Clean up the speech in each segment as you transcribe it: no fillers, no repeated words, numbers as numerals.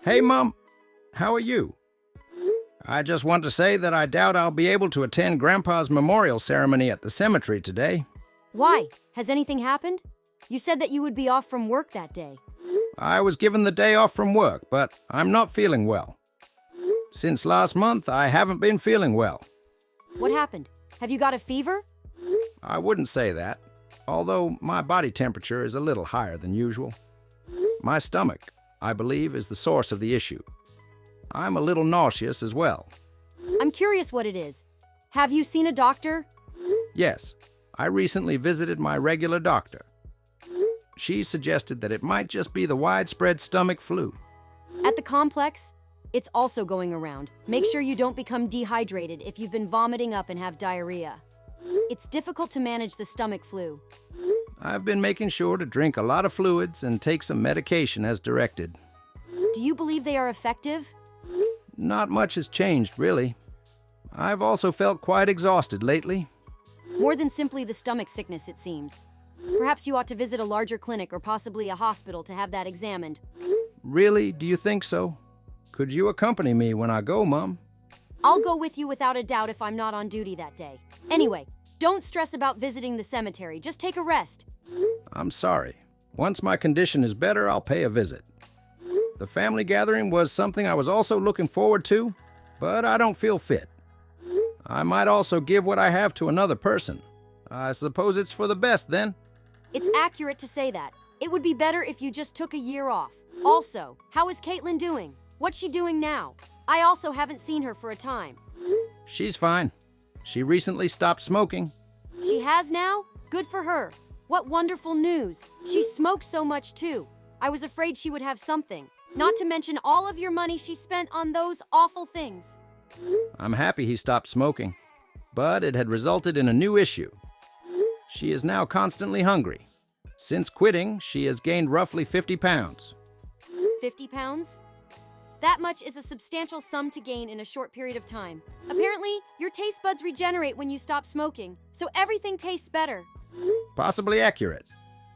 Hey, Mom. How are you? I just want to say that I doubt I'll be able to attend Grandpa's memorial ceremony at the cemetery today. Why? Has anything happened? You said that you would be off from work that day. I was given the day off from work, but I'm not feeling well. Since last month, I haven't been feeling well. What happened? Have you got a fever? I wouldn't say that, although my body temperature is a little higher than usual. My stomach, I believe, is the source of the issue. I'm a little nauseous as well. I'm curious what it is. Have you seen a doctor? Yes, I recently visited my regular doctor. She suggested that it might just be the widespread stomach flu. At the complex? It's also going around. Make sure you don't become dehydrated if you've been vomiting up and have diarrhea. It's difficult to manage the stomach flu. I've been making sure to drink a lot of fluids and take some medication as directed. Do you believe they are effective? Not much has changed, really. I've also felt quite exhausted lately. More than simply the stomach sickness, it seems. Perhaps you ought to visit a larger clinic or possibly a hospital to have that examined. Really? Do you think so? Could you accompany me when I go, Mom? I'll go with you without a doubt if I'm not on duty that day. Anyway, don't stress about visiting the cemetery. Just take a rest. I'm sorry. Once my condition is better, I'll pay a visit. The family gathering was something I was also looking forward to, but I don't feel fit. I might also give what I have to another person. I suppose it's for the best, then. It's accurate to say that. It would be better if you just took a year off. Also, how is Caitlin doing? What's she doing now? I also haven't seen her for a time. She's fine. She recently stopped smoking. She has now? Good for her. What wonderful news. She smokes so much too. I was afraid she would have something. Not to mention all of your money she spent on those awful things. I'm happy he stopped smoking, but it had resulted in a new issue. She is now constantly hungry. Since quitting, she has gained roughly 50 pounds. 50 pounds? That much is a substantial sum to gain in a short period of time. Apparently, your taste buds regenerate when you stop smoking, so everything tastes better. Possibly accurate.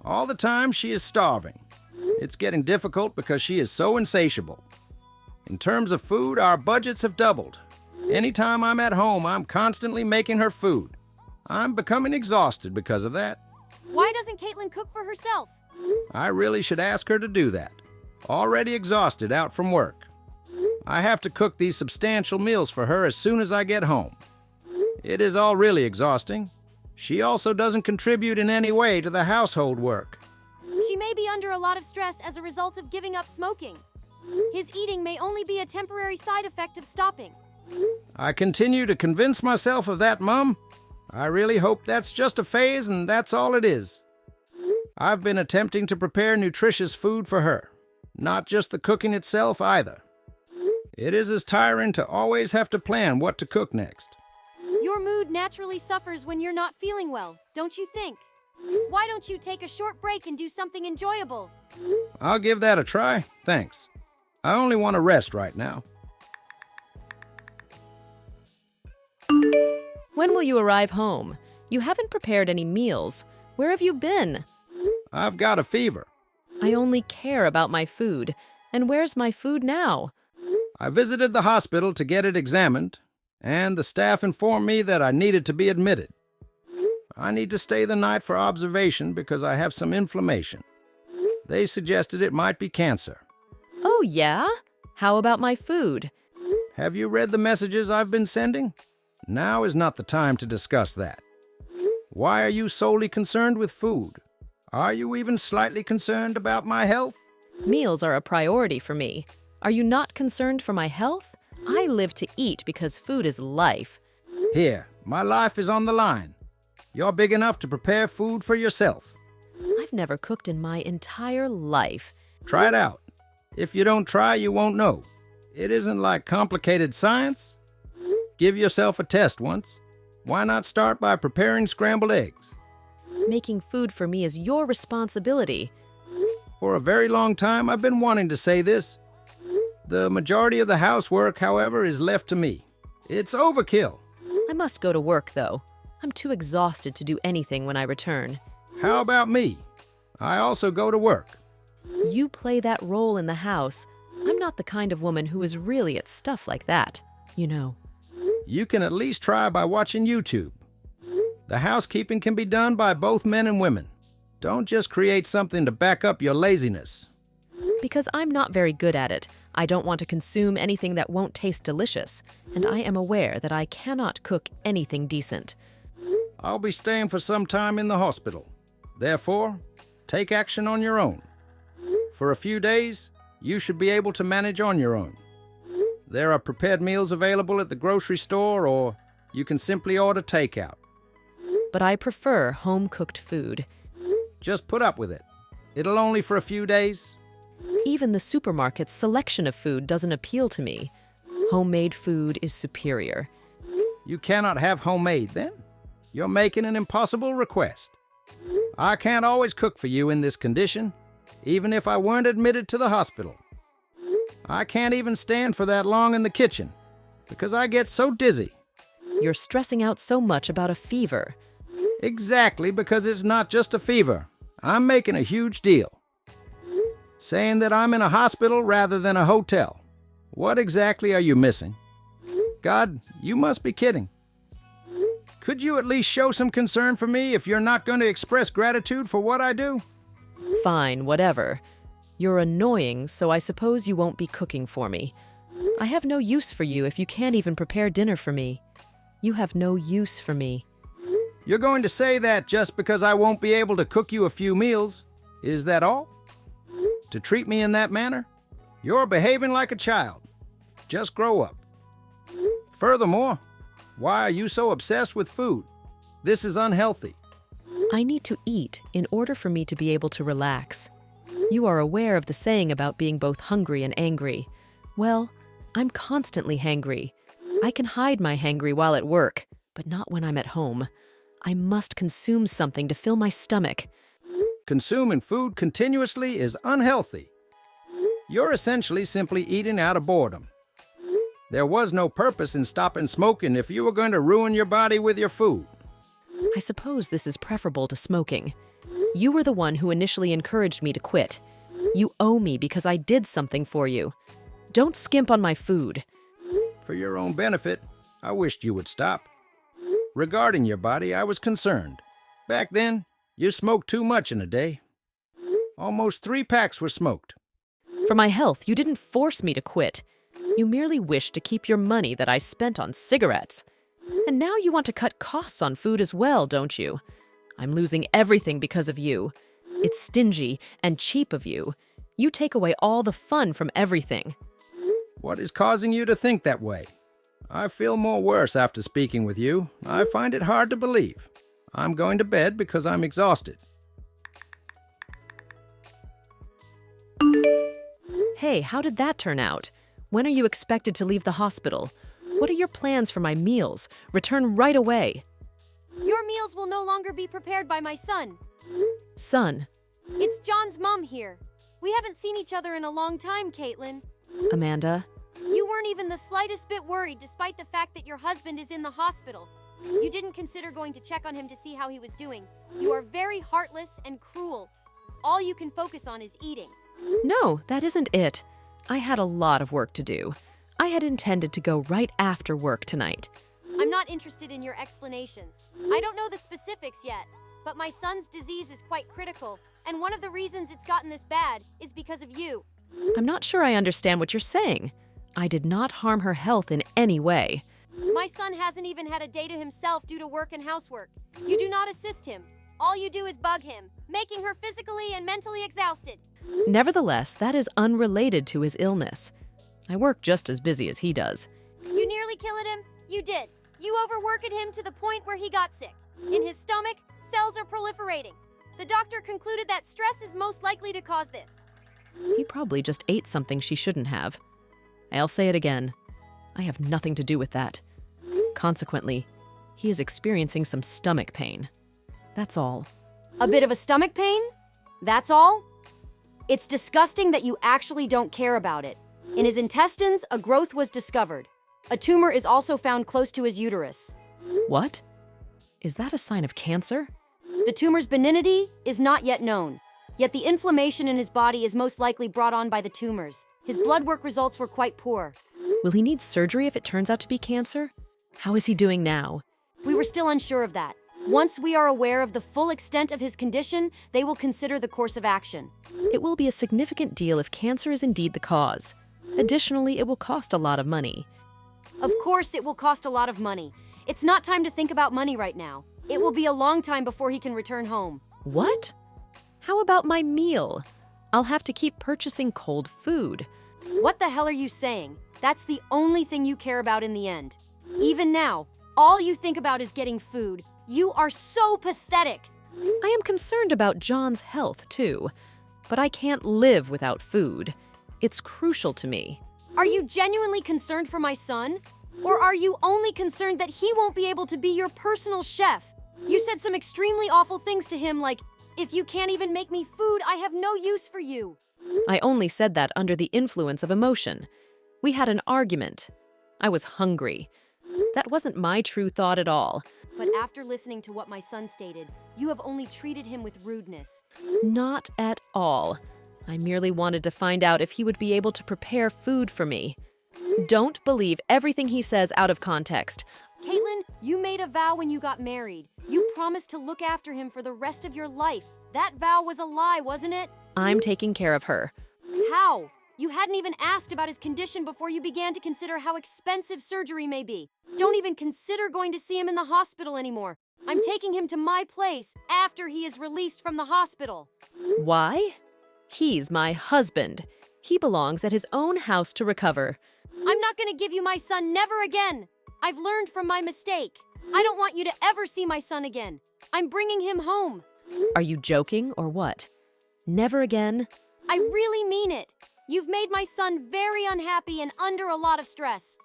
All the time, she is starving. It's getting difficult because she is so insatiable. In terms of food, our budgets have doubled. Anytime I'm at home, I'm constantly making her food. I'm becoming exhausted because of that. Why doesn't Caitlin cook for herself? I really should ask her to do that. Already exhausted out from work. I have to cook these substantial meals for her as soon as I get home. It is all really exhausting. She also doesn't contribute in any way to the household work. She may be under a lot of stress as a result of giving up smoking. His eating may only be a temporary side effect of stopping. I continue to convince myself of that, Mom. I really hope that's just a phase and that's all it is. I've been attempting to prepare nutritious food for her. Not just the cooking itself either. It is as tiring to always have to plan what to cook next. Your mood naturally suffers when you're not feeling well, don't you think? Why don't you take a short break and do something enjoyable? I'll give that a try, thanks. I only want to rest right now. When will you arrive home? You haven't prepared any meals. Where have you been? I've got a fever. I only care about my food. And where's my food now? I visited the hospital to get it examined, and the staff informed me that I needed to be admitted. I need to stay the night for observation because I have some inflammation. They suggested it might be cancer. Oh, yeah? How about my food? Have you read the messages I've been sending? Now is not the time to discuss that. Why are you solely concerned with food? Are you even slightly concerned about my health? Meals are a priority for me. Are you not concerned for my health? I live to eat because food is life. Here, my life is on the line. You're big enough to prepare food for yourself. I've never cooked in my entire life. Try it out. If you don't try, you won't know. It isn't like complicated science. Give yourself a test once. Why not start by preparing scrambled eggs? Making food for me is your responsibility. For a very long time, I've been wanting to say this. The majority of the housework, however, is left to me. It's overkill. I must go to work, though. I'm too exhausted to do anything when I return. How about me? I also go to work. You play that role in the house. I'm not not the kind of woman who is really at stuff like that, you know. You can at least try by watching YouTube. The housekeeping can be done by both men and women. Don't just create something to back up your laziness. Because I'm not very good at it, I don't want to consume anything that won't taste delicious, and I am aware that I cannot cook anything decent. I'll be staying for some time in the hospital. Therefore, take action on your own. For a few days, you should be able to manage on your own. There are prepared meals available at the grocery store, or you can simply order takeout. But I prefer home-cooked food. Just put up with it. It'll only for a few days. Even the supermarket's selection of food doesn't appeal to me. Homemade food is superior. You cannot have homemade, then? You're making an impossible request. I can't always cook for you in this condition, even if I weren't admitted to the hospital. I can't even stand for that long in the kitchen, because I get so dizzy. You're stressing out so much about a fever. Exactly, because it's not just a fever. I'm making a huge deal. Saying that I'm in a hospital rather than a hotel. What exactly are you missing? God, you must be kidding. Could you at least show some concern for me if you're not going to express gratitude for what I do? Fine, whatever. You're annoying, so I suppose you won't be cooking for me. I have no use for you if you can't even prepare dinner for me. You have no use for me. You're going to say that just because I won't be able to cook you a few meals? Is that all? To treat me in that manner? You're behaving like a child. Just grow up. Furthermore, why are you so obsessed with food? This is unhealthy. I need to eat in order for me to be able to relax. You are aware of the saying about being both hungry and angry. Well, I'm constantly hangry. I can hide my hangry while at work, but not when I'm at home. I must consume something to fill my stomach. Consuming food continuously is unhealthy. You're essentially simply eating out of boredom. There was no purpose in stopping smoking if you were going to ruin your body with your food. I suppose this is preferable to smoking. You were the one who initially encouraged me to quit. You owe me because I did something for you. Don't skimp on my food. For your own benefit, I wished you would stop. Regarding your body, I was concerned. Back then, you smoked too much in a day. Almost 3 packs were smoked. For my health, you didn't force me to quit. You merely wished to keep your money that I spent on cigarettes. And now you want to cut costs on food as well, don't you? I'm losing everything because of you. It's stingy and cheap of you. You take away all the fun from everything. What is causing you to think that way? I feel more worse after speaking with you. I find it hard to believe. I'm going to bed because I'm exhausted. Hey, how did that turn out? When are you expected to leave the hospital? What are your plans for my meals? Return right away. Your meals will no longer be prepared by my son. Son, It's John's mom here. We haven't seen each other in a long time, Caitlin. Amanda, You weren't even the slightest bit worried despite the fact that your husband is in the hospital. You didn't consider going to check on him to see how he was doing. You are very heartless and cruel. All you can focus on is eating. No, that isn't it. I had a lot of work to do. I had intended to go right after work tonight. I'm not interested in your explanations. I don't know the specifics yet, but my son's disease is quite critical, and one of the reasons it's gotten this bad is because of you. I'm not sure I understand what you're saying. I did not harm her health in any way. My son hasn't even had a day to himself due to work and housework. You do not assist him. All you do is bug him, making her physically and mentally exhausted. Nevertheless, that is unrelated to his illness. I work just as busy as he does. You nearly killed him? You did. You overworked him to the point where he got sick. In his stomach, cells are proliferating. The doctor concluded that stress is most likely to cause this. He probably just ate something she shouldn't have. I'll say it again. I have nothing to do with that. Consequently, he is experiencing some stomach pain. That's all. A bit of a stomach pain? That's all? It's disgusting that you actually don't care about it. In his intestines, a growth was discovered. A tumor is also found close to his uterus. What? Is that a sign of cancer? The tumor's benignity is not yet known. Yet the inflammation in his body is most likely brought on by the tumors. His blood work results were quite poor. Will he need surgery if it turns out to be cancer? How is he doing now? We were still unsure of that. Once we are aware of the full extent of his condition, they will consider the course of action. It will be a significant deal if cancer is indeed the cause. Additionally, it will cost a lot of money. Of course, it will cost a lot of money. It's not time to think about money right now. It will be a long time before he can return home. What? How about my meal? I'll have to keep purchasing cold food. What the hell are you saying? That's the only thing you care about in the end. Even now, all you think about is getting food. You are so pathetic. I am concerned about John's health, too. But I can't live without food. It's crucial to me. Are you genuinely concerned for my son? Or are you only concerned that he won't be able to be your personal chef? You said some extremely awful things to him like, if you can't even make me food, I have no use for you. I only said that under the influence of emotion. We had an argument. I was hungry. That wasn't my true thought at all. But after listening to what my son stated, you have only treated him with rudeness. Not at all. I merely wanted to find out if he would be able to prepare food for me. Don't believe everything he says out of context. Caitlin, you made a vow when you got married. You promised to look after him for the rest of your life. That vow was a lie, wasn't it? I'm taking care of her. How? You hadn't even asked about his condition before you began to consider how expensive surgery may be. Don't even consider going to see him in the hospital anymore. I'm taking him to my place after he is released from the hospital. Why? He's my husband. He belongs at his own house to recover. I'm not going to give you my son, never again. I've learned from my mistake. I don't want you to ever see my son again. I'm bringing him home. Are you joking or what? Never again? I really mean it. You've made my son very unhappy and under a lot of stress.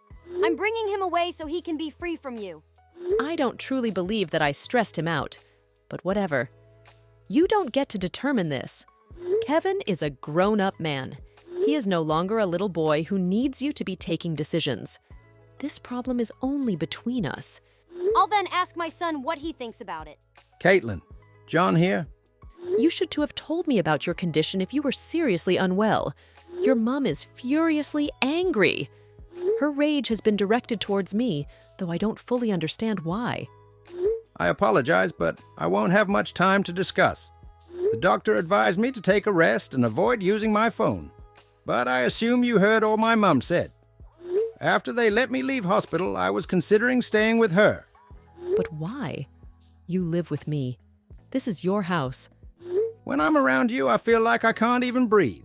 I'm bringing him away so he can be free from you. I don't truly believe that I stressed him out. But whatever. You don't get to determine this. Kevin is a grown-up man. He is no longer a little boy who needs you to be taking decisions. This problem is only between us. I'll then ask my son what he thinks about it. Caitlin, John here. You should to have told me about your condition if you were seriously unwell. Your mom is furiously angry. Her rage has been directed towards me, though I don't fully understand why. I apologize, but I won't have much time to discuss. The doctor advised me to take a rest and avoid using my phone. But I assume you heard all my mum said. After they let me leave hospital, I was considering staying with her. But why? You live with me. This is your house. When I'm around you, I feel like I can't even breathe.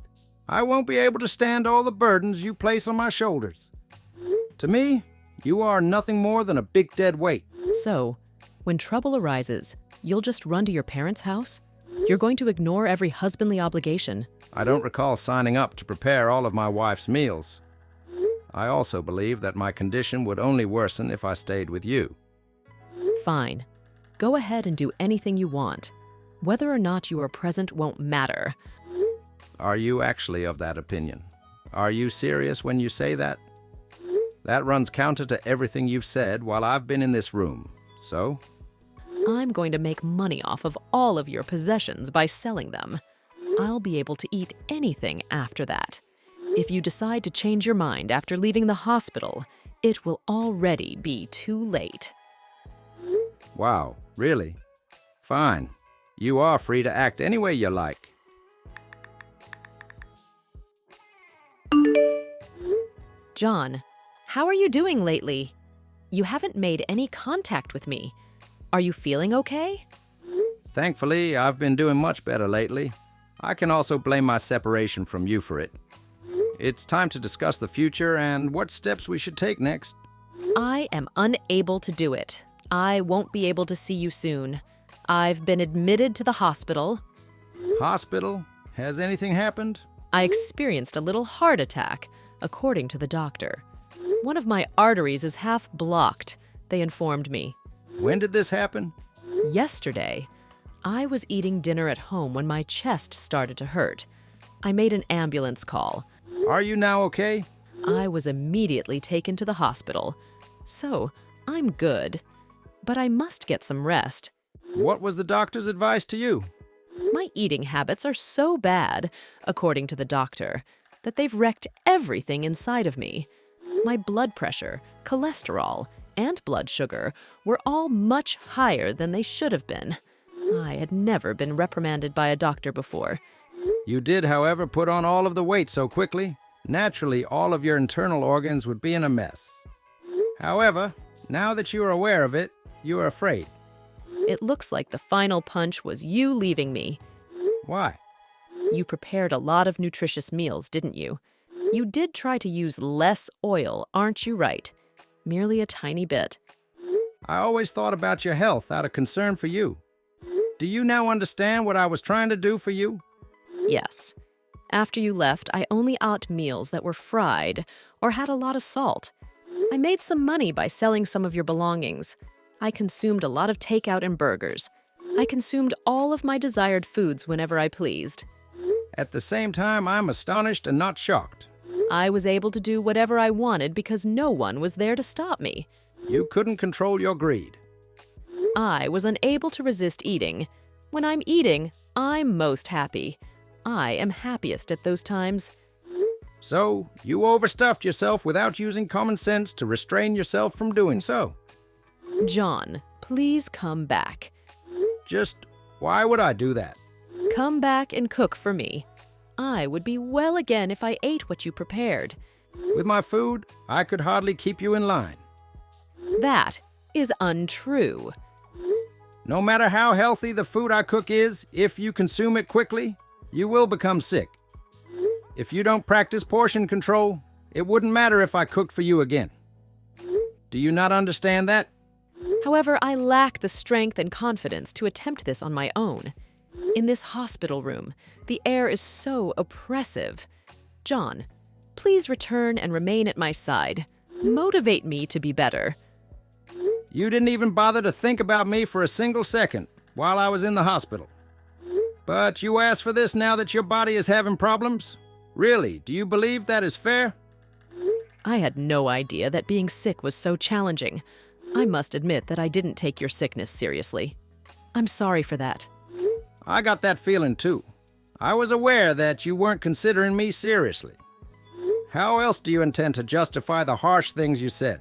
I won't be able to stand all the burdens you place on my shoulders. To me, you are nothing more than a big dead weight. So, when trouble arises, you'll just run to your parents' house? You're going to ignore every husbandly obligation. I don't recall signing up to prepare all of my wife's meals. I also believe that my condition would only worsen if I stayed with you. Fine. Go ahead and do anything you want. Whether or not you are present won't matter. Are you actually of that opinion? Are you serious when you say that? That runs counter to everything you've said while I've been in this room. So? I'm going to make money off of all of your possessions by selling them. I'll be able to eat anything after that. If you decide to change your mind after leaving the hospital, it will already be too late. Wow, really? Fine. You are free to act any way you like. John, how are you doing lately? You haven't made any contact with me. Are you feeling okay? Thankfully, I've been doing much better lately. I can also blame my separation from you for it. It's time to discuss the future and what steps we should take next. I am unable to do it. I won't be able to see you soon. I've been admitted to the hospital. Hospital? Has anything happened? I experienced a little heart attack, according to the doctor. One of my arteries is half blocked, they informed me. When did this happen? Yesterday, I was eating dinner at home when my chest started to hurt. I made an ambulance call. Are you now okay? I was immediately taken to the hospital. So, I'm good. But I must get some rest. What was the doctor's advice to you? My eating habits are so bad, according to the doctor, that they've wrecked everything inside of me. My blood pressure, cholesterol, and blood sugar were all much higher than they should have been. I had never been reprimanded by a doctor before. You did, however, put on all of the weight so quickly. Naturally, all of your internal organs would be in a mess. However, now that you are aware of it, you are afraid. It looks like the final punch was you leaving me. Why? You prepared a lot of nutritious meals, didn't you? You did try to use less oil, aren't you right? Merely a tiny bit. I always thought about your health out of concern for you. Do you now understand what I was trying to do for you? Yes. After you left, I only ate meals that were fried or had a lot of salt. I made some money by selling some of your belongings. I consumed a lot of takeout and burgers. I consumed all of my desired foods whenever I pleased. At the same time, I'm astonished and not shocked. I was able to do whatever I wanted because no one was there to stop me. You couldn't control your greed. I was unable to resist eating. When I'm eating, I'm most happy. I am happiest at those times. So, you overstuffed yourself without using common sense to restrain yourself from doing so. John, please come back. Just, why would I do that? Come back and cook for me. I would be well again if I ate what you prepared. With my food, I could hardly keep you in line. That is untrue. No matter how healthy the food I cook is, if you consume it quickly, you will become sick. If you don't practice portion control, it wouldn't matter if I cooked for you again. Do you not understand that? However, I lack the strength and confidence to attempt this on my own. In this hospital room, the air is so oppressive. John, please return and remain at my side. Motivate me to be better. You didn't even bother to think about me for a single second while I was in the hospital. But you asked for this now that your body is having problems? Really, do you believe that is fair? I had no idea that being sick was so challenging. I must admit that I didn't take your sickness seriously. I'm sorry for that. I got that feeling too. I was aware that you weren't considering me seriously. How else do you intend to justify the harsh things you said?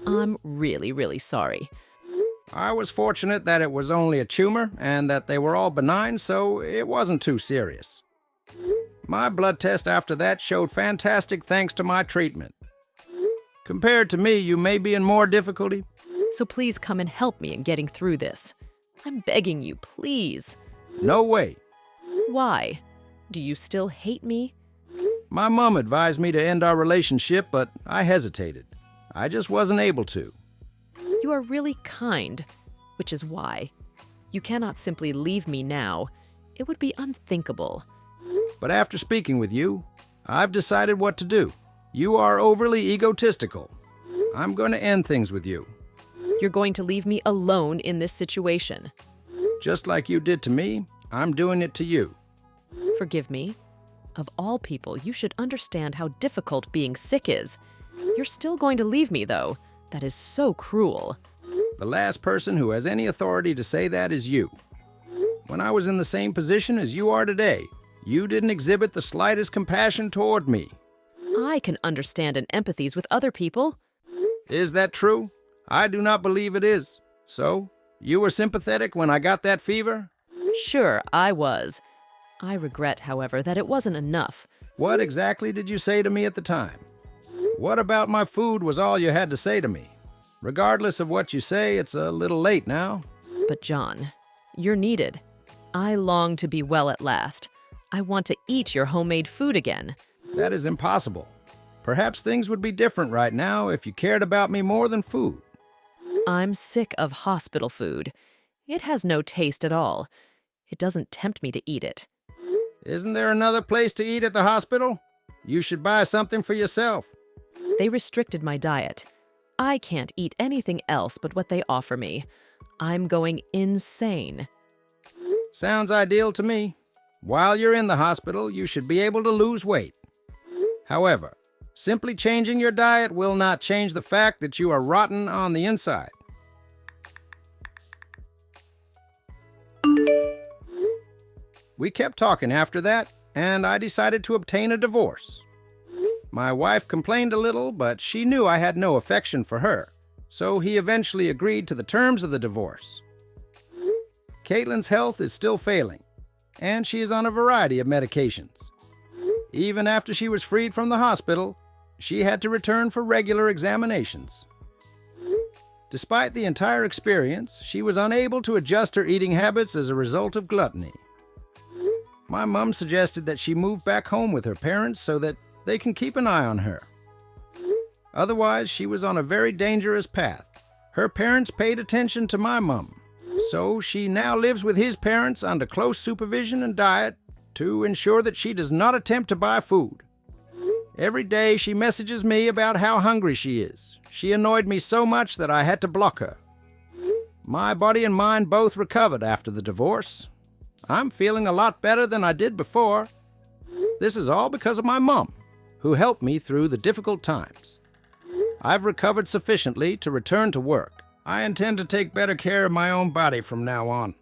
I'm really, really sorry. I was fortunate that it was only a tumor and that they were all benign, so it wasn't too serious. My blood test after that showed fantastic thanks to my treatment. Compared to me, you may be in more difficulty. So please come and help me in getting through this. I'm begging you, please. No way. Why? Do you still hate me? My mom advised me to end our relationship, but I hesitated. I just wasn't able to. You are really kind, which is why. You cannot simply leave me now. It would be unthinkable. But after speaking with you, I've decided what to do. You are overly egotistical. I'm going to end things with you. You're going to leave me alone in this situation. Just like you did to me, I'm doing it to you. Forgive me. Of all people, you should understand how difficult being sick is. You're still going to leave me, though. That is so cruel. The last person who has any authority to say that is you. When I was in the same position as you are today, you didn't exhibit the slightest compassion toward me. I can understand and empathize with other people. Is that true? I do not believe it is. So, you were sympathetic when I got that fever? Sure, I was. I regret, however, that it wasn't enough. What exactly did you say to me at the time? What about my food was all you had to say to me? Regardless of what you say, it's a little late now. But John, you're needed. I long to be well at last. I want to eat your homemade food again. That is impossible. Perhaps things would be different right now if you cared about me more than food. I'm sick of hospital food. It has no taste at all. It doesn't tempt me to eat it. Isn't there another place to eat at the hospital? You should buy something for yourself. They restricted my diet. I can't eat anything else but what they offer me. I'm going insane. Sounds ideal to me. While you're in the hospital, you should be able to lose weight. However, simply changing your diet will not change the fact that you are rotten on the inside. We kept talking after that, and I decided to obtain a divorce. My wife complained a little, but she knew I had no affection for her, so he eventually agreed to the terms of the divorce. Caitlin's health is still failing, and she is on a variety of medications. Even after she was freed from the hospital, she had to return for regular examinations. Despite the entire experience, she was unable to adjust her eating habits as a result of gluttony. My mom suggested that she move back home with her parents so that they can keep an eye on her. Otherwise, she was on a very dangerous path. Her parents paid attention to my mom, so she now lives with his parents under close supervision and diet to ensure that she does not attempt to buy food. Every day she messages me about how hungry she is. She annoyed me so much that I had to block her. My body and mind both recovered after the divorce. I'm feeling a lot better than I did before. This is all because of my mom, who helped me through the difficult times. I've recovered sufficiently to return to work. I intend to take better care of my own body from now on.